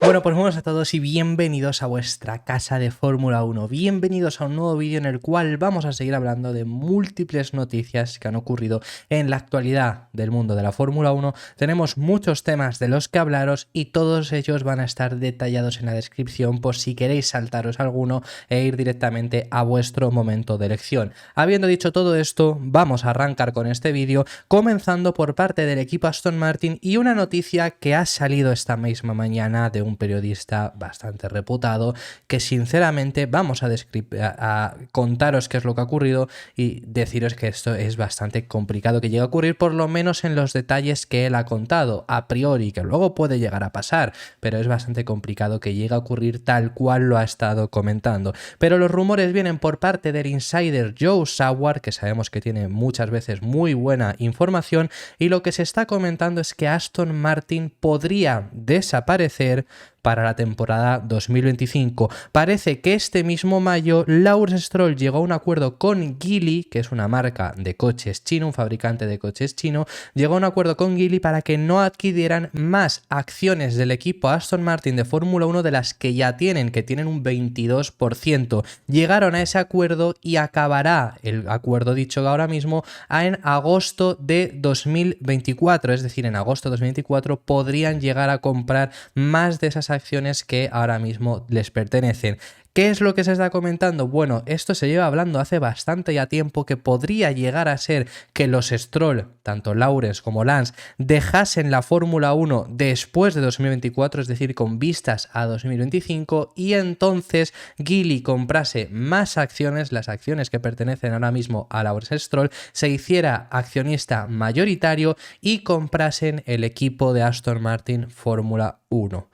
Bueno, pues buenos a todos y bienvenidos a vuestra casa de Fórmula 1. Bienvenidos a un nuevo vídeo en el cual vamos a seguir hablando de múltiples noticias que han ocurrido en la actualidad del mundo de la Fórmula 1. Tenemos muchos temas de los que hablaros y todos ellos van a estar detallados en la descripción por si queréis saltaros alguno e ir directamente a vuestro momento de elección. Habiendo dicho todo esto, vamos a arrancar con este vídeo, comenzando por parte del equipo Aston Martin y una noticia que ha salido esta misma mañana de un periodista bastante reputado que sinceramente vamos a contaros qué es lo que ha ocurrido y deciros que esto es bastante complicado que llegue a ocurrir, por lo menos en los detalles que él ha contado a priori, que luego puede llegar a pasar, pero es bastante complicado que llegue a ocurrir tal cual lo ha estado comentando. Pero los rumores vienen por parte del insider Joe Saward, que sabemos que tiene muchas veces muy buena información, y lo que se está comentando es que Aston Martin podría desaparecer para la temporada 2025. Parece que este mismo mayo Lawrence Stroll llegó a un acuerdo con Geely, que es una marca de coches chino, un fabricante de coches chino, llegó a un acuerdo con Geely para que no adquirieran más acciones del equipo Aston Martin de Fórmula 1 de las que ya tienen, que tienen un 22%. Llegaron a ese acuerdo y acabará el acuerdo dicho ahora mismo en agosto de 2024, es decir, en agosto de 2024 podrían llegar a comprar más de esas acciones que ahora mismo les pertenecen. ¿Qué es lo que se está comentando? Bueno, esto se lleva hablando hace bastante ya tiempo, que podría llegar a ser que los Stroll, tanto Lawrence como Lance, dejasen la Fórmula 1 después de 2024, es decir, con vistas a 2025, y entonces Geely comprase más acciones, las acciones que pertenecen ahora mismo a Lawrence Stroll, se hiciera accionista mayoritario y comprasen el equipo de Aston Martin Fórmula 1.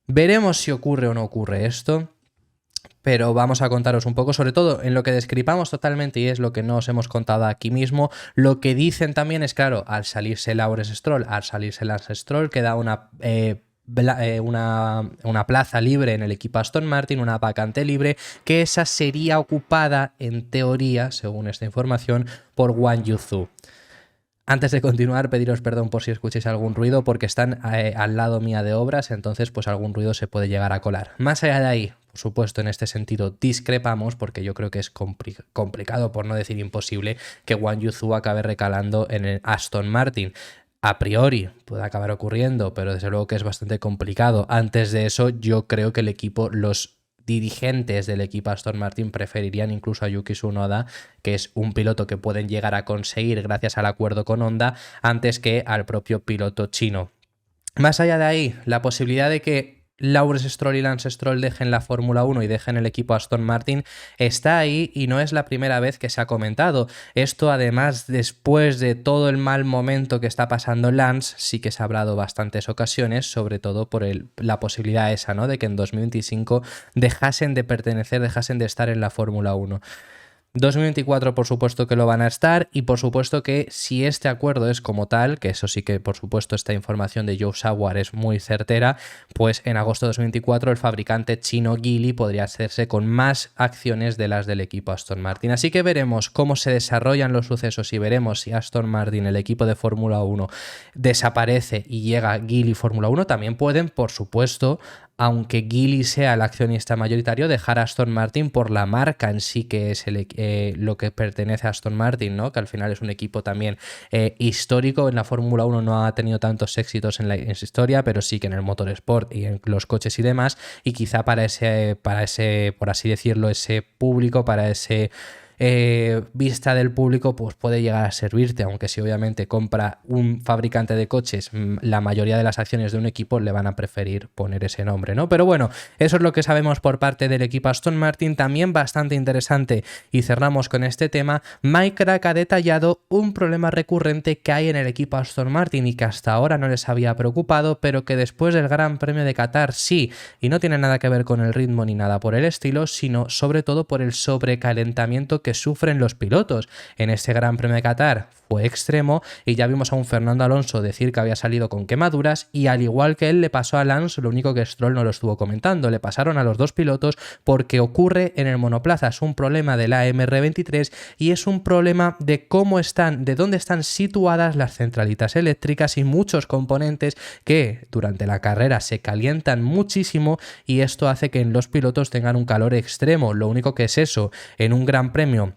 Veremos si ocurre o no ocurre esto, pero vamos a contaros un poco, sobre todo en lo que descripamos totalmente, y es lo que no os hemos contado aquí mismo. Lo que dicen también es, claro, al salirse Lawrence Stroll, al salirse Lance Stroll, queda una plaza libre en el equipo Aston Martin, una vacante libre, que esa sería ocupada, en teoría, según esta información, por Wang Yuzhou. Antes de continuar, pediros perdón por si escucháis algún ruido, porque están al lado mía de obras, entonces pues algún ruido se puede llegar a colar. Más allá de ahí, por supuesto, en este sentido discrepamos, porque yo creo que es complicado, por no decir imposible, que Wang Yuzhou acabe recalando en el Aston Martin. A priori puede acabar ocurriendo, pero desde luego que es bastante complicado. Antes de eso, yo creo que el equipo, los dirigentes del equipo Aston Martin preferirían incluso a Yuki Tsunoda, que es un piloto que pueden llegar a conseguir gracias al acuerdo con Honda, antes que al propio piloto chino. Más allá de ahí, la posibilidad de que Lawrence Stroll y Lance Stroll dejen la Fórmula 1 y dejen el equipo Aston Martin está ahí, y no es la primera vez que se ha comentado. Esto, además, después de todo el mal momento que está pasando Lance, sí que se ha hablado bastantes ocasiones, sobre todo por la posibilidad esa, ¿no?, de que en 2025 dejasen de pertenecer, dejasen de estar en la Fórmula 1. 2024 por supuesto que lo van a estar, y por supuesto que si este acuerdo es como tal, que eso sí que por supuesto esta información de Joe Saward es muy certera, pues en agosto de 2024 el fabricante chino Geely podría hacerse con más acciones de las del equipo Aston Martin. Así que veremos cómo se desarrollan los sucesos y veremos si Aston Martin, el equipo de Fórmula 1, desaparece y llega Geely Fórmula 1. También pueden, por supuesto, aunque Geely sea el accionista mayoritario, dejar a Aston Martin por la marca en sí, que es lo que pertenece a Aston Martin, ¿no?, que al final es un equipo también histórico. En la Fórmula 1 no ha tenido tantos éxitos en su historia, pero sí que en el motorsport y en los coches y demás, y quizá para ese, por así decirlo, ese público, para ese vista del público, pues puede llegar a servirte, aunque si obviamente compra un fabricante de coches, la mayoría de las acciones de un equipo le van a preferir poner ese nombre, ¿no? Pero bueno, eso es lo que sabemos por parte del equipo Aston Martin. También bastante interesante, y cerramos con este tema, Mike Krack ha detallado un problema recurrente que hay en el equipo Aston Martin y que hasta ahora no les había preocupado, pero que después del Gran Premio de Qatar sí, y no tiene nada que ver con el ritmo ni nada por el estilo, sino sobre todo por el sobrecalentamiento que que sufren los pilotos. En este Gran Premio de Qatar fue extremo y ya vimos a un Fernando Alonso decir que había salido con quemaduras y al igual que él le pasó a Lance, lo único que Stroll no lo estuvo comentando, le pasaron a los dos pilotos porque ocurre en el monoplaza, es un problema de la MR23 y es un problema de cómo están, de dónde están situadas las centralitas eléctricas y muchos componentes que durante la carrera se calientan muchísimo y esto hace que en los pilotos tengan un calor extremo. Lo único que es eso, en un gran premio,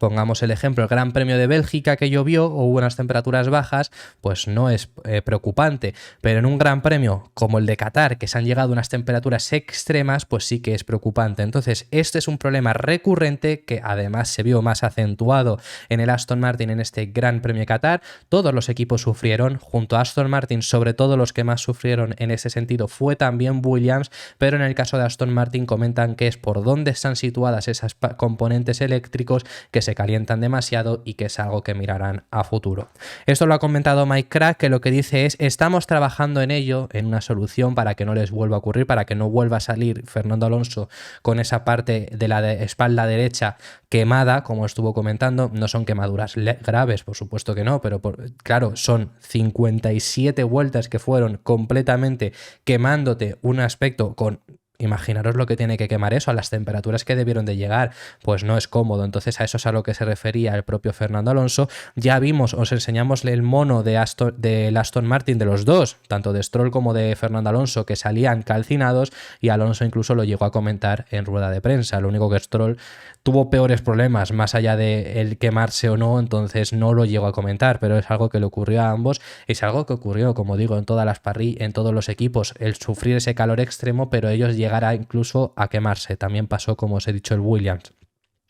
pongamos el ejemplo, el Gran Premio de Bélgica que llovió o hubo unas temperaturas bajas, pues no es preocupante, pero en un Gran Premio como el de Qatar, que se han llegado a unas temperaturas extremas, pues sí que es preocupante. Entonces, este es un problema recurrente que además se vio más acentuado en el Aston Martin en este Gran Premio de Qatar. Todos los equipos sufrieron, junto a Aston Martin, sobre todo los que más sufrieron en ese sentido fue también Williams, pero en el caso de Aston Martin comentan que es por dónde están situadas esas componentes eléctricos que se calientan demasiado y que es algo que mirarán a futuro. Esto lo ha comentado Mike Krack, que lo que dice es: estamos trabajando en ello, en una solución para que no les vuelva a ocurrir, para que no vuelva a salir Fernando Alonso con esa parte de la espalda derecha quemada, como estuvo comentando. No son quemaduras graves, por supuesto que no, pero claro, son 57 vueltas que fueron completamente quemándote un aspecto con... Imaginaros lo que tiene que quemar eso a las temperaturas que debieron de llegar, pues no es cómodo. Entonces a eso es a lo que se refería el propio Fernando Alonso. Ya vimos, os enseñamos el mono del Aston Martin de los dos, tanto de Stroll como de Fernando Alonso, que salían calcinados y Alonso incluso lo llegó a comentar en rueda de prensa. Lo único que Stroll tuvo peores problemas, más allá de el quemarse o no, entonces no lo llegó a comentar, pero es algo que le ocurrió a ambos, es algo que ocurrió, como digo, en todas las en todos los equipos, el sufrir ese calor extremo, pero ellos llegará incluso a quemarse. También pasó, como os he dicho, el Williams.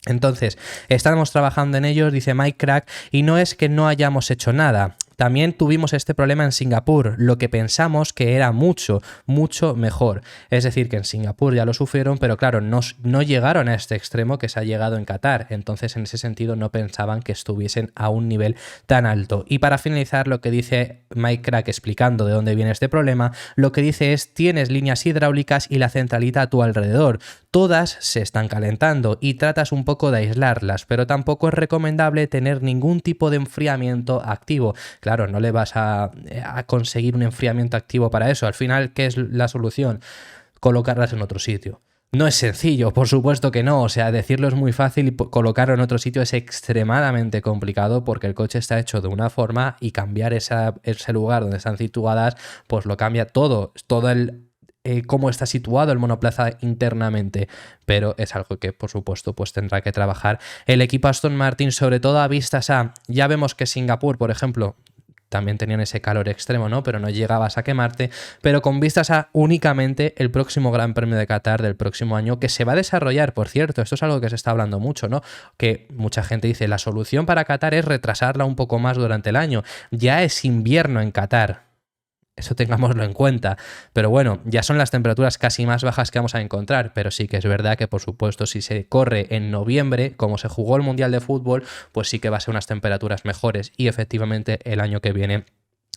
Entonces, estamos trabajando en ellos, dice Mike Krack, y no es que no hayamos hecho nada. También tuvimos este problema en Singapur, lo que pensamos que era mucho mejor. Es decir, que en Singapur ya lo sufrieron, pero claro, no llegaron a este extremo que se ha llegado en Qatar. Entonces, en ese sentido, no pensaban que estuviesen a un nivel tan alto. Y para finalizar, lo que dice Mike Krack explicando de dónde viene este problema, lo que dice es: tienes líneas hidráulicas y la centralita a tu alrededor. Todas se están calentando y tratas un poco de aislarlas, pero tampoco es recomendable tener ningún tipo de enfriamiento activo. Claro, no le vas a conseguir un enfriamiento activo para eso. Al final, ¿qué es la solución? Colocarlas en otro sitio. No es sencillo, por supuesto que no, o sea, decirlo es muy fácil y colocarlo en otro sitio es extremadamente complicado porque el coche está hecho de una forma y cambiar ese lugar donde están situadas, pues lo cambia todo el... cómo está situado el monoplaza internamente, pero es algo que por supuesto pues tendrá que trabajar el equipo Aston Martin, sobre todo a vistas a, ya vemos que Singapur, por ejemplo, también tenían ese calor extremo, ¿no? Pero no llegabas a quemarte, pero con vistas a únicamente el próximo Gran Premio de Qatar del próximo año, que se va a desarrollar, por cierto, esto es algo que se está hablando mucho, ¿no? Que mucha gente dice, la solución para Qatar es retrasarla un poco más durante el año. Ya es invierno en Qatar. Eso tengámoslo en cuenta. Pero bueno, ya son las temperaturas casi más bajas que vamos a encontrar, pero sí que es verdad que, por supuesto, si se corre en noviembre, como se jugó el Mundial de Fútbol, pues sí que va a ser unas temperaturas mejores y efectivamente el año que viene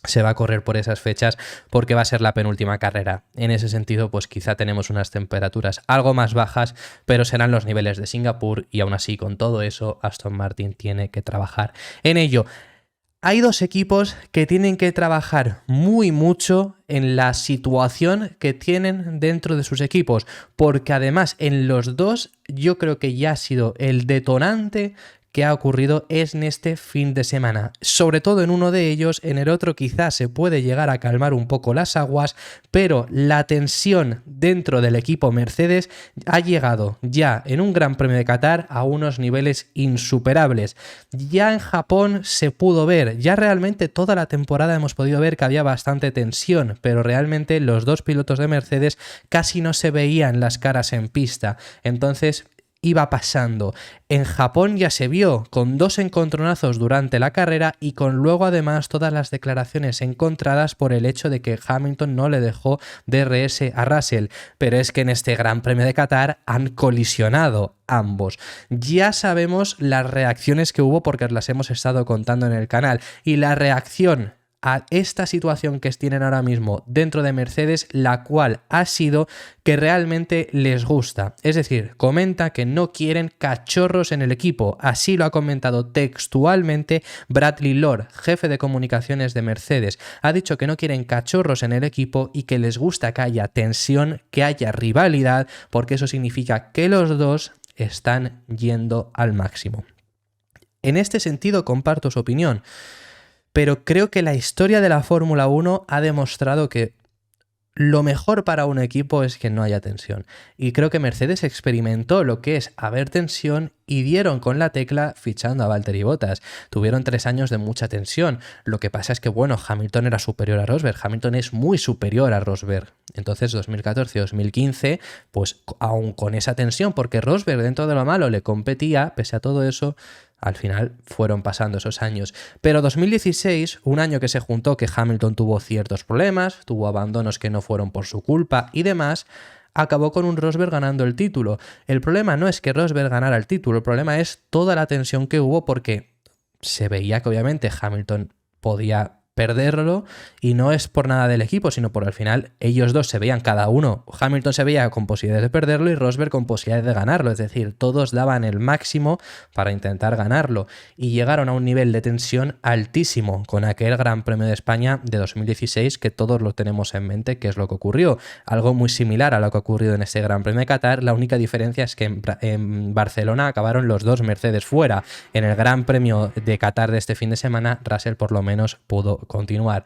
se va a correr por esas fechas porque va a ser la penúltima carrera. En ese sentido, pues quizá tenemos unas temperaturas algo más bajas, pero serán los niveles de Singapur y aún así, con todo eso, Aston Martin tiene que trabajar en ello. Hay dos equipos que tienen que trabajar muy mucho en la situación que tienen dentro de sus equipos, porque además en los dos yo creo que ya ha sido el detonante que ha ocurrido en este fin de semana. Sobre todo en uno de ellos, en el otro quizás se puede llegar a calmar un poco las aguas, pero la tensión dentro del equipo Mercedes ha llegado ya en un Gran Premio de Qatar a unos niveles insuperables. Ya en Japón se pudo ver, ya realmente toda la temporada hemos podido ver que había bastante tensión, pero realmente los dos pilotos de Mercedes casi no se veían las caras en pista. Entonces iba pasando. En Japón ya se vio con dos encontronazos durante la carrera y con luego además todas las declaraciones encontradas por el hecho de que Hamilton no le dejó DRS a Russell. Pero es que en este Gran Premio de Qatar han colisionado ambos. Ya sabemos las reacciones que hubo porque las hemos estado contando en el canal y la reacción a esta situación que tienen ahora mismo dentro de Mercedes, la cual ha sido que realmente les gusta. Es decir, comenta que no quieren cachorros en el equipo. Así lo ha comentado textualmente Bradley Lord, jefe de comunicaciones de Mercedes. Ha dicho que no quieren cachorros en el equipo y que les gusta que haya tensión, que haya rivalidad, porque eso significa que los dos están yendo al máximo. En este sentido comparto su opinión, pero creo que la historia de la Fórmula 1 ha demostrado que lo mejor para un equipo es que no haya tensión. Y creo que Mercedes experimentó lo que es haber tensión y dieron con la tecla fichando a Valtteri Bottas. Tuvieron 3 años de mucha tensión. Lo que pasa es que, bueno, Hamilton era superior a Rosberg. Hamilton es muy superior a Rosberg. Entonces, 2014 y 2015, pues aún con esa tensión, porque Rosberg dentro de lo malo le competía, pese a todo eso, al final fueron pasando esos años. Pero 2016, un año que se juntó que Hamilton tuvo ciertos problemas, tuvo abandonos que no fueron por su culpa y demás, acabó con un Rosberg ganando el título. El problema no es que Rosberg ganara el título, el problema es toda la tensión que hubo porque se veía que obviamente Hamilton podía perderlo y no es por nada del equipo, sino por al final ellos dos se veían cada uno. Hamilton se veía con posibilidades de perderlo y Rosberg con posibilidades de ganarlo, es decir, todos daban el máximo para intentar ganarlo y llegaron a un nivel de tensión altísimo con aquel Gran Premio de España de 2016 que todos lo tenemos en mente, que es lo que ocurrió. Algo muy similar a lo que ha ocurrido en este Gran Premio de Qatar, la única diferencia es que en Barcelona acabaron los dos Mercedes fuera. En el Gran Premio de Qatar de este fin de semana, Russell por lo menos pudo continuar.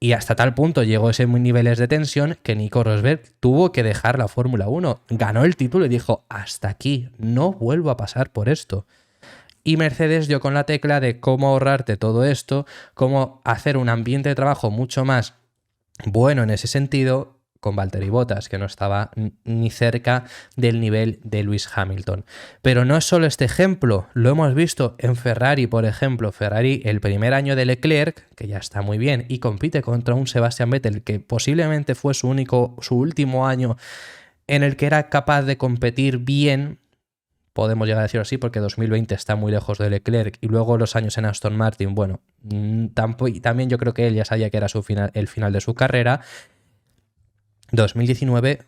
Y hasta tal punto llegó ese niveles de tensión que Nico Rosberg tuvo que dejar la Fórmula 1. Ganó el título y dijo, hasta aquí, no vuelvo a pasar por esto. Y Mercedes dio con la tecla de cómo ahorrarte todo esto, cómo hacer un ambiente de trabajo mucho más bueno en ese sentido, con Valtteri Bottas, que no estaba ni cerca del nivel de Lewis Hamilton. Pero no es solo este ejemplo, lo hemos visto en Ferrari, por ejemplo. Ferrari, el primer año de Leclerc, que ya está muy bien, y compite contra un Sebastian Vettel, que posiblemente fue su último año en el que era capaz de competir bien. Podemos llegar a decirlo así porque 2020 está muy lejos de Leclerc y luego los años en Aston Martin, bueno, también yo creo que él ya sabía que era el final de su carrera. 2019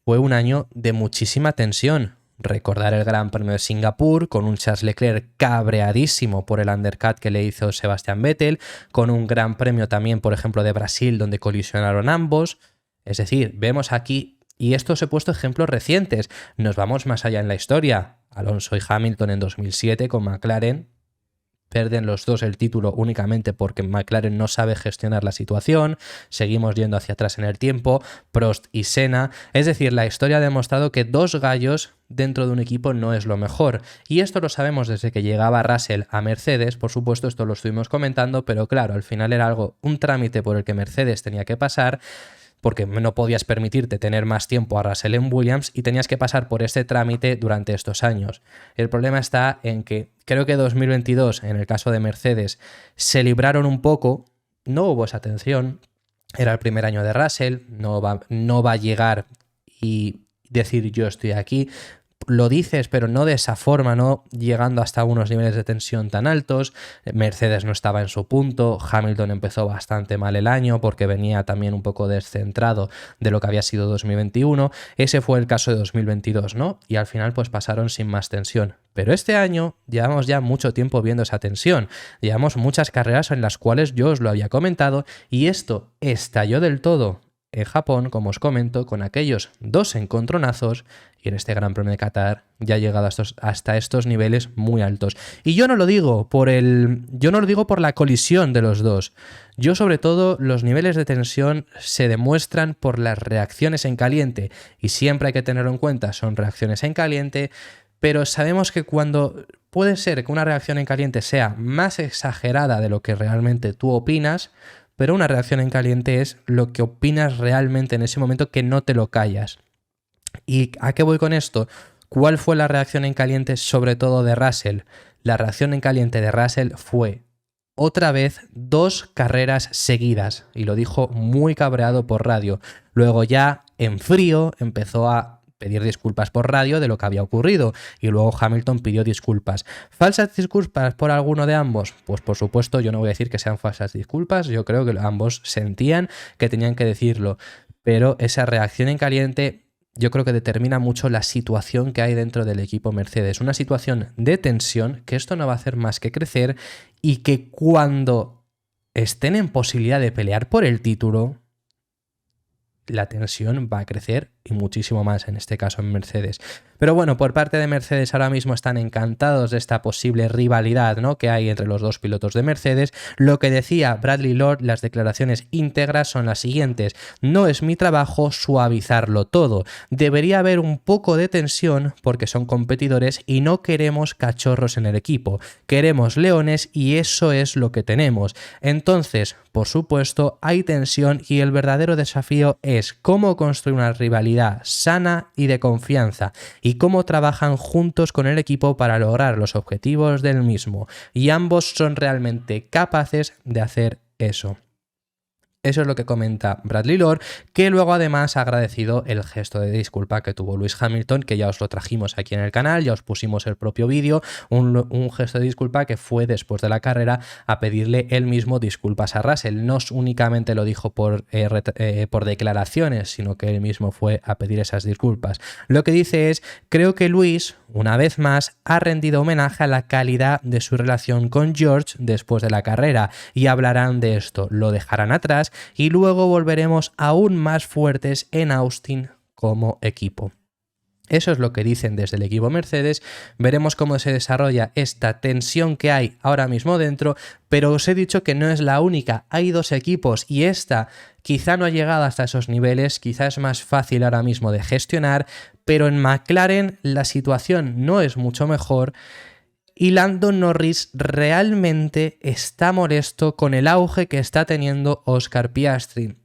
fue un año de muchísima tensión. Recordar el Gran Premio de Singapur con un Charles Leclerc cabreadísimo por el undercut que le hizo Sebastian Vettel, con un Gran Premio también, por ejemplo, de Brasil donde colisionaron ambos. Es decir, vemos aquí, y estos he puesto ejemplos recientes, nos vamos más allá en la historia. Alonso y Hamilton en 2007 con McLaren. Pierden los dos el título únicamente porque McLaren no sabe gestionar la situación. Seguimos yendo hacia atrás en el tiempo. Prost y Senna. Es decir, la historia ha demostrado que dos gallos dentro de un equipo no es lo mejor. Y esto lo sabemos desde que llegaba Russell a Mercedes. Por supuesto, esto lo estuvimos comentando, pero claro, al final era un trámite por el que Mercedes tenía que pasar, porque no podías permitirte tener más tiempo a Russell en Williams y tenías que pasar por este trámite durante estos años. El problema está en que creo que 2022, en el caso de Mercedes, se libraron un poco, no hubo esa tensión, era el primer año de Russell, no va a llegar y decir yo estoy aquí. Lo dices, pero no de esa forma, no llegando hasta unos niveles de tensión tan altos. Mercedes no estaba en su punto, Hamilton empezó bastante mal el año porque venía también un poco descentrado de lo que había sido 2021. Ese fue el caso de 2022, ¿no? Y al final pues pasaron sin más tensión. Pero este año llevamos ya mucho tiempo viendo esa tensión. Llevamos muchas carreras en las cuales yo os lo había comentado y esto estalló del todo en Japón, como os comento, con aquellos dos encontronazos y en este Gran Premio de Qatar ya ha llegado hasta estos niveles muy altos. Y yo no lo digo por la colisión de los dos. Yo sobre todo los niveles de tensión se demuestran por las reacciones en caliente y siempre hay que tenerlo en cuenta, son reacciones en caliente, pero sabemos que cuando puede ser que una reacción en caliente sea más exagerada de lo que realmente tú opinas, pero una reacción en caliente es lo que opinas realmente en ese momento que no te lo callas. ¿Y a qué voy con esto? ¿Cuál fue la reacción en caliente sobre todo de Russell? La reacción en caliente de Russell fue otra vez 2 carreras seguidas y lo dijo muy cabreado por radio. Luego ya en frío empezó a pedir disculpas por radio de lo que había ocurrido, y luego Hamilton pidió disculpas. ¿Falsas disculpas por alguno de ambos? Pues por supuesto yo no voy a decir que sean falsas disculpas, yo creo que ambos sentían que tenían que decirlo, pero esa reacción en caliente yo creo que determina mucho la situación que hay dentro del equipo Mercedes, una situación de tensión que esto no va a hacer más que crecer y que cuando estén en posibilidad de pelear por el título, la tensión va a crecer y muchísimo más, en este caso en Mercedes. Pero bueno, por parte de Mercedes ahora mismo están encantados de esta posible rivalidad, ¿no?, que hay entre los dos pilotos de Mercedes. Lo que decía Bradley Lord, las declaraciones íntegras son las siguientes: no es mi trabajo suavizarlo todo, debería haber un poco de tensión porque son competidores y no queremos cachorros en el equipo, queremos leones y eso es lo que tenemos. Entonces, por supuesto, hay tensión y el verdadero desafío es cómo construir una rivalidad sana y de confianza y cómo trabajan juntos con el equipo para lograr los objetivos del mismo. Y ambos son realmente capaces de hacer eso. Eso es lo que comenta Bradley Lord, que luego además ha agradecido el gesto de disculpa que tuvo Lewis Hamilton, que ya os lo trajimos aquí en el canal, ya os pusimos el propio vídeo, un gesto de disculpa que fue después de la carrera a pedirle él mismo disculpas a Russell. No únicamente lo dijo por declaraciones, sino que él mismo fue a pedir esas disculpas. Lo que dice es: creo que Lewis, una vez más, ha rendido homenaje a la calidad de su relación con George después de la carrera, y hablarán de esto, lo dejarán atrás y luego volveremos aún más fuertes en Austin como equipo. Eso es lo que dicen desde el equipo Mercedes. Veremos cómo se desarrolla esta tensión que hay ahora mismo dentro, pero os he dicho que no es la única. Hay dos equipos y esta quizá no ha llegado hasta esos niveles, quizá es más fácil ahora mismo de gestionar, pero en McLaren la situación no es mucho mejor. Y Lando Norris realmente está molesto con el auge que está teniendo Oscar Piastri.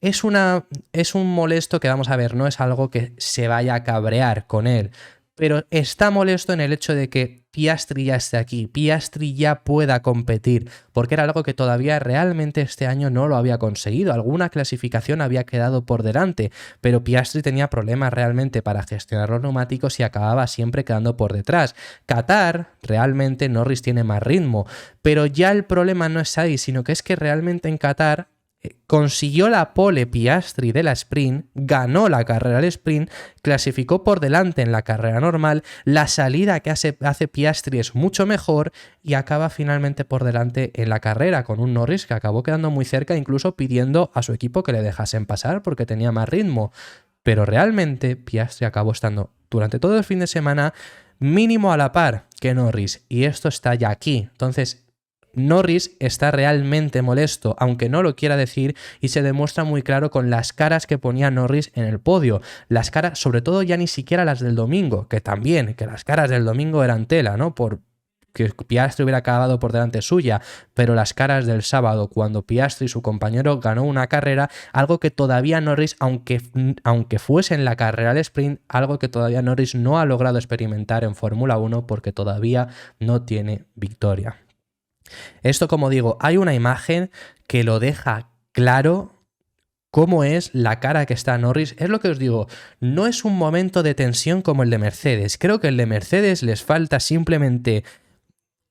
Es un molesto que, vamos a ver, no es algo que se vaya a cabrear con él, pero está molesto en el hecho de que Piastri ya esté aquí, Piastri ya pueda competir, porque era algo que todavía realmente este año no lo había conseguido. Alguna clasificación había quedado por delante, pero Piastri tenía problemas realmente para gestionar los neumáticos y acababa siempre quedando por detrás. Qatar, realmente Norris tiene más ritmo, pero ya el problema no es ahí, sino que es que realmente en Qatar consiguió la pole Piastri de la sprint, ganó la carrera al sprint, clasificó por delante en la carrera normal, la salida que hace Piastri es mucho mejor y acaba finalmente por delante en la carrera con un Norris que acabó quedando muy cerca, incluso pidiendo a su equipo que le dejasen pasar porque tenía más ritmo. Pero realmente Piastri acabó estando durante todo el fin de semana mínimo a la par que Norris, y esto está ya aquí. Entonces Norris está realmente molesto, aunque no lo quiera decir, y se demuestra muy claro con las caras que ponía Norris en el podio. Las caras, sobre todo ya ni siquiera las del domingo, que también, que las caras del domingo eran tela, ¿no? Por que Piastri hubiera acabado por delante suya, pero las caras del sábado, cuando Piastri, su compañero, ganó una carrera, algo que todavía Norris, aunque fuese en la carrera al sprint, algo que todavía Norris no ha logrado experimentar en Fórmula 1 porque todavía no tiene victoria. Esto, como digo, hay una imagen que lo deja claro cómo es la cara que está Norris. Es lo que os digo, no es un momento de tensión como el de Mercedes. Creo que el de Mercedes les falta simplemente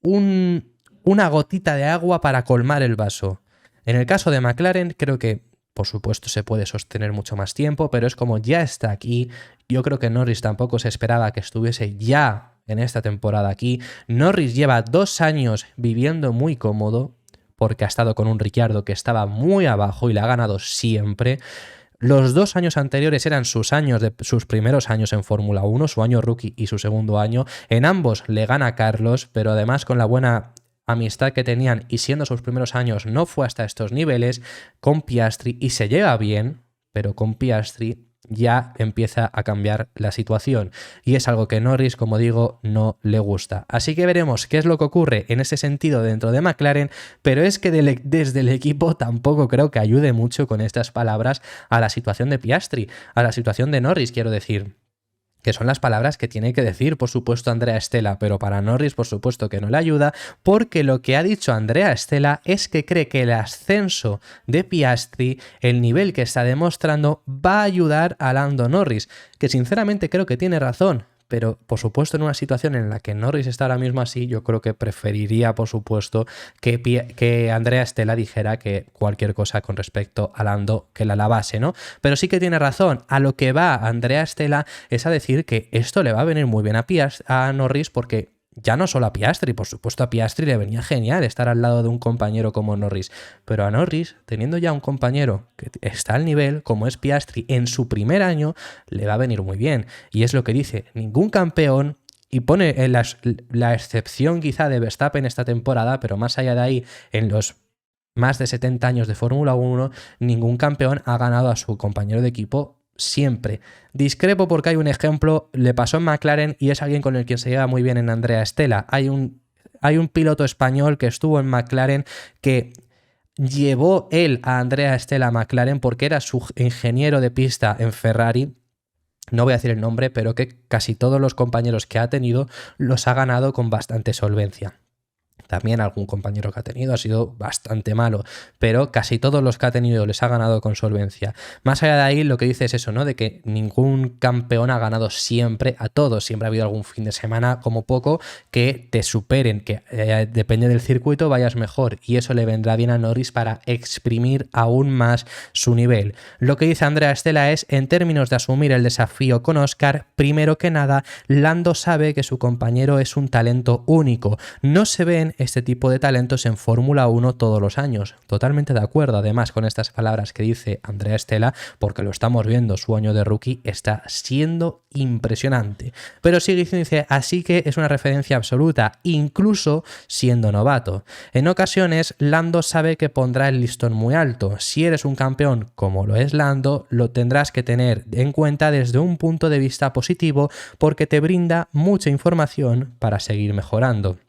una gotita de agua para colmar el vaso. En el caso de McLaren, creo que, por supuesto, se puede sostener mucho más tiempo, pero es como ya está aquí. Yo creo que Norris tampoco se esperaba que estuviese ya en esta temporada aquí. Norris lleva 2 años viviendo muy cómodo porque ha estado con un Ricciardo que estaba muy abajo y le ha ganado siempre. Los 2 años anteriores eran sus primeros años en Fórmula 1, su año rookie y su segundo año. En ambos le gana Carlos, pero además con la buena amistad que tenían y siendo sus primeros años no fue hasta estos niveles con Piastri y se lleva bien, pero con Piastri ya empieza a cambiar la situación y es algo que Norris, como digo, no le gusta. Así que veremos qué es lo que ocurre en ese sentido dentro de McLaren, pero es que desde el equipo tampoco creo que ayude mucho con estas palabras a la situación de Piastri, a la situación de Norris, quiero decir. que son las palabras que tiene que decir, por supuesto, Andrea Stella, pero para Norris, por supuesto, que no le ayuda, porque lo que ha dicho Andrea Stella es que cree que el ascenso de Piastri, el nivel que está demostrando, va a ayudar a Lando Norris, que sinceramente creo que tiene razón. Pero, por supuesto, en una situación en la que Norris está ahora mismo así, yo creo que preferiría, por supuesto, que Andrea Stella dijera que cualquier cosa con respecto a Lando que la alabase, ¿no? Pero sí que tiene razón. A lo que va Andrea Stella es a decir que esto le va a venir muy bien a Norris, porque ya no solo a Piastri, por supuesto a Piastri le venía genial estar al lado de un compañero como Norris, pero a Norris, teniendo ya un compañero que está al nivel, como es Piastri, en su primer año, le va a venir muy bien. Y es lo que dice, ningún campeón, y pone en la excepción quizá de Verstappen esta temporada, pero más allá de ahí, en los más de 70 años de Fórmula 1, ningún campeón ha ganado a su compañero de equipo siempre. Discrepo porque hay un ejemplo, le pasó en McLaren y es alguien con el que se lleva muy bien en Andrea Stella. Hay un piloto español que estuvo en McLaren que llevó él a Andrea Stella a McLaren porque era su ingeniero de pista en Ferrari. No voy a decir el nombre, pero que casi todos los compañeros que ha tenido los ha ganado con bastante solvencia. También algún compañero que ha tenido ha sido bastante malo, pero casi todos los que ha tenido les ha ganado con solvencia. Más allá de ahí, lo que dice es eso, ¿no? De que ningún campeón ha ganado siempre a todos. Siempre ha habido algún fin de semana, como poco, que te superen, que depende del circuito vayas mejor. Y eso le vendrá bien a Norris para exprimir aún más su nivel. Lo que dice Andrea Stella es, en términos de asumir el desafío con Oscar, primero que nada, Lando sabe que su compañero es un talento único. No se ven este tipo de talentos en Fórmula 1 todos los años. Totalmente de acuerdo, además, con estas palabras que dice Andrea Stella, porque lo estamos viendo, su año de rookie está siendo impresionante. Pero sigue diciendo, dice, así que es una referencia absoluta, incluso siendo novato. En ocasiones, Lando sabe que pondrá el listón muy alto. Si eres un campeón como lo es Lando, lo tendrás que tener en cuenta desde un punto de vista positivo porque te brinda mucha información para seguir mejorando.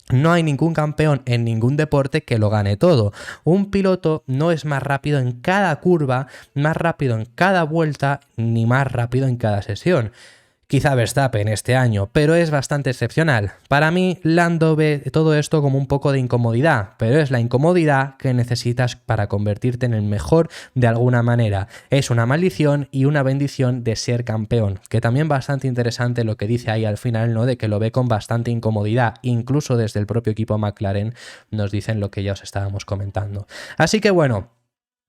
No hay ningún campeón en ningún deporte que lo gane todo. Un piloto no es más rápido en cada curva, más rápido en cada vuelta, ni más rápido en cada sesión. Quizá Verstappen este año, pero es bastante excepcional. Para mí, Lando ve todo esto como un poco de incomodidad, pero es la incomodidad que necesitas para convertirte en el mejor de alguna manera. Es una maldición y una bendición de ser campeón, que también bastante interesante lo que dice ahí al final, ¿no? De que lo ve con bastante incomodidad, incluso desde el propio equipo McLaren nos dicen lo que ya os estábamos comentando. Así que bueno,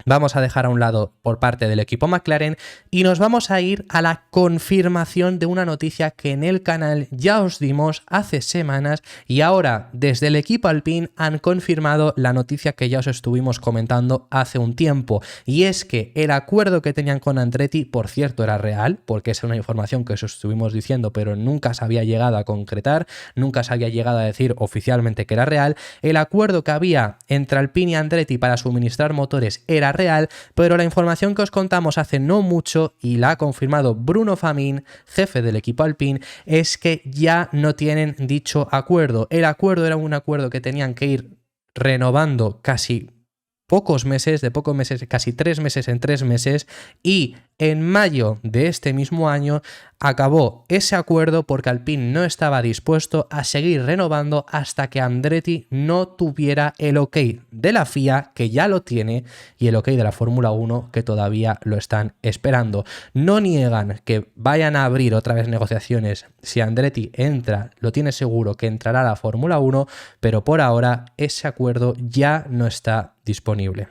vamos a dejar a un lado por parte del equipo McLaren y nos vamos a ir a la confirmación de una noticia que en el canal ya os dimos hace semanas y ahora desde el equipo Alpine han confirmado la noticia que ya os estuvimos comentando hace un tiempo, y es que el acuerdo que tenían con Andretti, por cierto, era real, porque es una información que os estuvimos diciendo pero nunca se había llegado a concretar, nunca se había llegado a decir oficialmente que era real. El acuerdo que había entre Alpine y Andretti para suministrar motores era real, pero la información que os contamos hace no mucho, y la ha confirmado Bruno Famin, jefe del equipo Alpine, es que ya no tienen dicho acuerdo. El acuerdo era un acuerdo que tenían que ir renovando casi pocos meses, casi 3 meses en 3 meses, y en mayo de este mismo año acabó ese acuerdo porque Alpine no estaba dispuesto a seguir renovando hasta que Andretti no tuviera el ok de la FIA, que ya lo tiene, y el ok de la Fórmula 1, que todavía lo están esperando. No niegan que vayan a abrir otra vez negociaciones si Andretti entra, lo tiene seguro que entrará a la Fórmula 1, pero por ahora ese acuerdo ya no está disponible.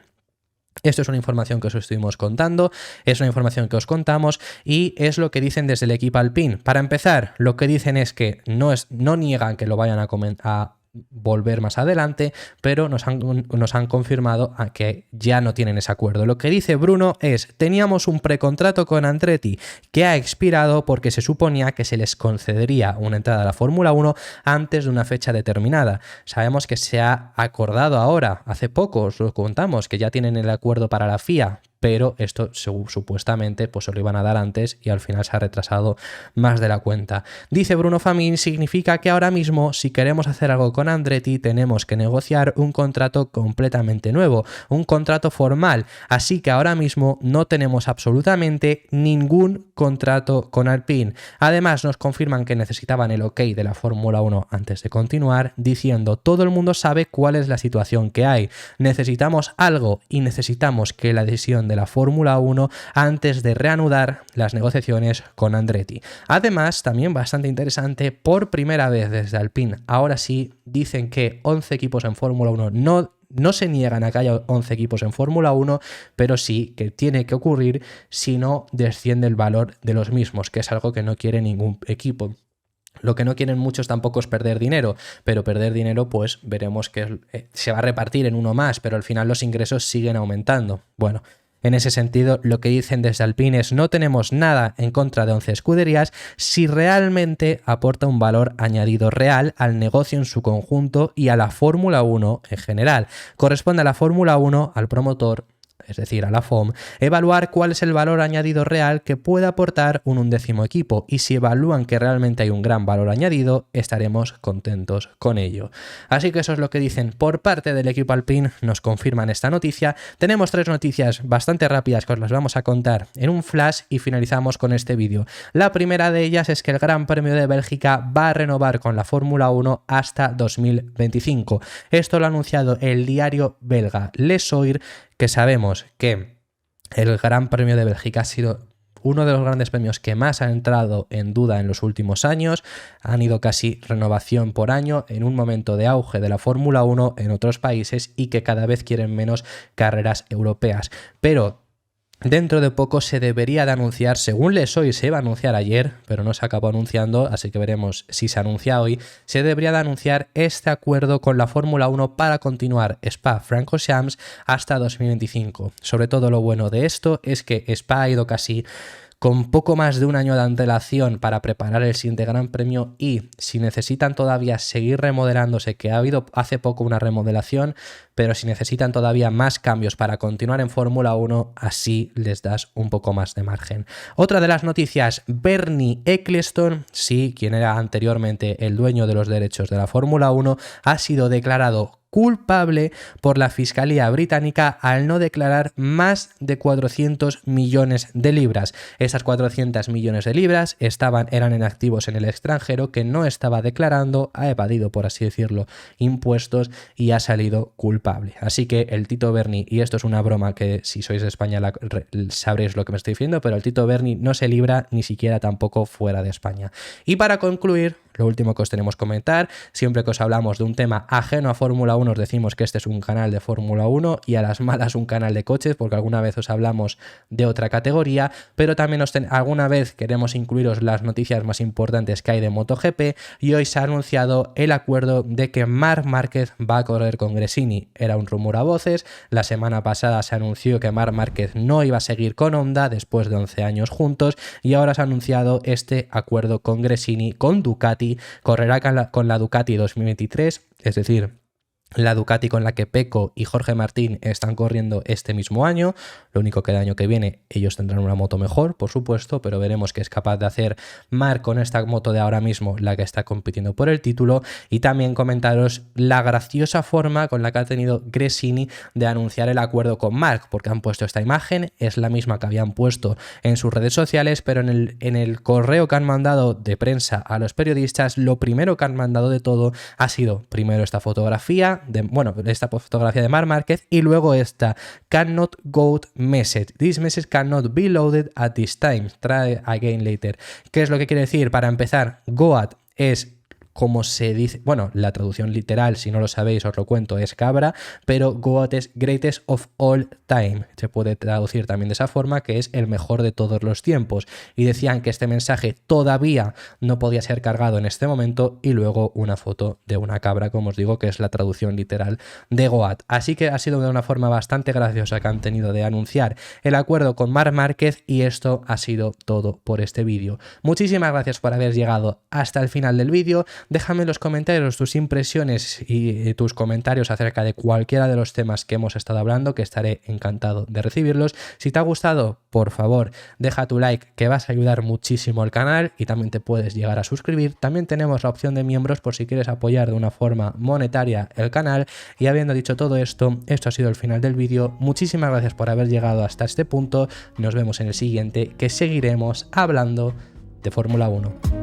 Esto es una información que os estuvimos contando, es una información que os contamos y es lo que dicen desde el equipo Alpine. Para empezar, lo que dicen es que no niegan que lo vayan a volver más adelante, pero nos han confirmado a que ya no tienen ese acuerdo. Lo que dice Bruno es: teníamos un precontrato con Andretti que ha expirado porque se suponía que se les concedería una entrada a la Fórmula 1 antes de una fecha determinada. Sabemos que se ha acordado ahora, hace poco os lo contamos, que ya tienen el acuerdo para la FIA, pero esto supuestamente pues se lo iban a dar antes y al final se ha retrasado más de la cuenta. Dice Bruno Famín, significa que ahora mismo si queremos hacer algo con Andretti tenemos que negociar un contrato completamente nuevo, un contrato formal, así que ahora mismo no tenemos absolutamente ningún contrato con Alpine. Además nos confirman que necesitaban el ok de la Fórmula 1 antes de continuar, diciendo todo el mundo sabe cuál es la situación que hay, necesitamos algo y necesitamos que la decisión de la Fórmula 1 antes de reanudar las negociaciones con Andretti. Además, también bastante interesante, por primera vez desde Alpine, ahora sí dicen que 11 equipos en Fórmula 1 no se niegan a que haya 11 equipos en Fórmula 1, pero sí que tiene que ocurrir si no desciende el valor de los mismos, que es algo que no quiere ningún equipo. Lo que no quieren muchos tampoco es perder dinero, pero perder dinero pues veremos que se va a repartir en uno más, pero al final los ingresos siguen aumentando. Bueno, en ese sentido, lo que dicen desde Alpine es no tenemos nada en contra de 11 escuderías si realmente aporta un valor añadido real al negocio en su conjunto y a la Fórmula 1 en general. Corresponde a la Fórmula 1, al promotor, es decir, a la FOM, evaluar cuál es el valor añadido real que puede aportar un 11º equipo, y si evalúan que realmente hay un gran valor añadido, estaremos contentos con ello. Así que eso es lo que dicen por parte del equipo Alpine, nos confirman esta noticia. Tenemos 3 noticias bastante rápidas que os las vamos a contar en un flash y finalizamos con este vídeo. La primera de ellas es que el Gran Premio de Bélgica va a renovar con la Fórmula 1 hasta 2025. Esto lo ha anunciado el diario belga Le Soir, que sabemos que el Gran Premio de Bélgica ha sido uno de los grandes premios que más ha entrado en duda en los últimos años. Han ido casi renovación por año en un momento de auge de la Fórmula 1 en otros países y que cada vez quieren menos carreras europeas. Pero dentro de poco se debería de anunciar, según Les Soir se iba a anunciar ayer, pero no se acabó anunciando, así que veremos si se anuncia hoy, se debería de anunciar este acuerdo con la Fórmula 1 para continuar Spa-Francorchamps hasta 2025. Sobre todo lo bueno de esto es que Spa ha ido casi con poco más de un año de antelación para preparar el siguiente Gran Premio, y si necesitan todavía seguir remodelándose, que ha habido hace poco una remodelación, pero si necesitan todavía más cambios para continuar en Fórmula 1, así les das un poco más de margen. Otra de las noticias, Bernie Ecclestone, sí, quien era anteriormente el dueño de los derechos de la Fórmula 1, ha sido declarado culpable por la Fiscalía Británica al no declarar más de 400 millones de libras. Esas 400 millones de libras eran en activos en el extranjero que no estaba declarando, ha evadido, por así decirlo, impuestos y ha salido culpable. Así que el Tito Berni, y esto es una broma que si sois de España sabréis lo que me estoy diciendo, pero el Tito Berni no se libra ni siquiera tampoco fuera de España. Y para concluir, lo último que os tenemos que comentar, siempre que os hablamos de un tema ajeno a Fórmula 1 os decimos que este es un canal de Fórmula 1 y a las malas un canal de coches, porque alguna vez os hablamos de otra categoría, pero también alguna vez queremos incluiros las noticias más importantes que hay de MotoGP, y hoy se ha anunciado el acuerdo de que Marc Márquez va a correr con Gresini. Era un rumor a voces, la semana pasada se anunció que Marc Márquez no iba a seguir con Honda después de 11 años juntos, y ahora se ha anunciado este acuerdo con Gresini, con Ducati. Correrá con la Ducati 2023, es decir, la Ducati con la que Pecco y Jorge Martín están corriendo este mismo año. Lo único que el año que viene ellos tendrán una moto mejor, por supuesto, pero veremos qué es capaz de hacer Marc con esta moto de ahora mismo, la que está compitiendo por el título. Y también comentaros la graciosa forma con la que ha tenido Gresini de anunciar el acuerdo con Marc, porque han puesto esta imagen, es la misma que habían puesto en sus redes sociales, pero en el correo que han mandado de prensa a los periodistas, lo primero que han mandado de todo ha sido primero esta fotografía, esta fotografía de Marc Márquez, y luego esta cannot go message. This message cannot be loaded at this time. Try again later. ¿Qué es lo que quiere decir? Para empezar, goat es como se dice, bueno, la traducción literal, si no lo sabéis os lo cuento, es cabra, pero GOAT es greatest of all time, se puede traducir también de esa forma, que es el mejor de todos los tiempos, y decían que este mensaje todavía no podía ser cargado en este momento, y luego una foto de una cabra, como os digo, que es la traducción literal de GOAT. Así que ha sido de una forma bastante graciosa que han tenido de anunciar el acuerdo con Marc Márquez, y esto ha sido todo por este vídeo. Muchísimas gracias por haber llegado hasta el final del vídeo. Déjame en los comentarios tus impresiones y tus comentarios acerca de cualquiera de los temas que hemos estado hablando, que estaré encantado de recibirlos. Si te ha gustado, por favor, deja tu like, que vas a ayudar muchísimo al canal, y también te puedes llegar a suscribir. También tenemos la opción de miembros por si quieres apoyar de una forma monetaria el canal. Y habiendo dicho todo esto, esto ha sido el final del vídeo. Muchísimas gracias por haber llegado hasta este punto. Nos vemos en el siguiente, que seguiremos hablando de Fórmula 1.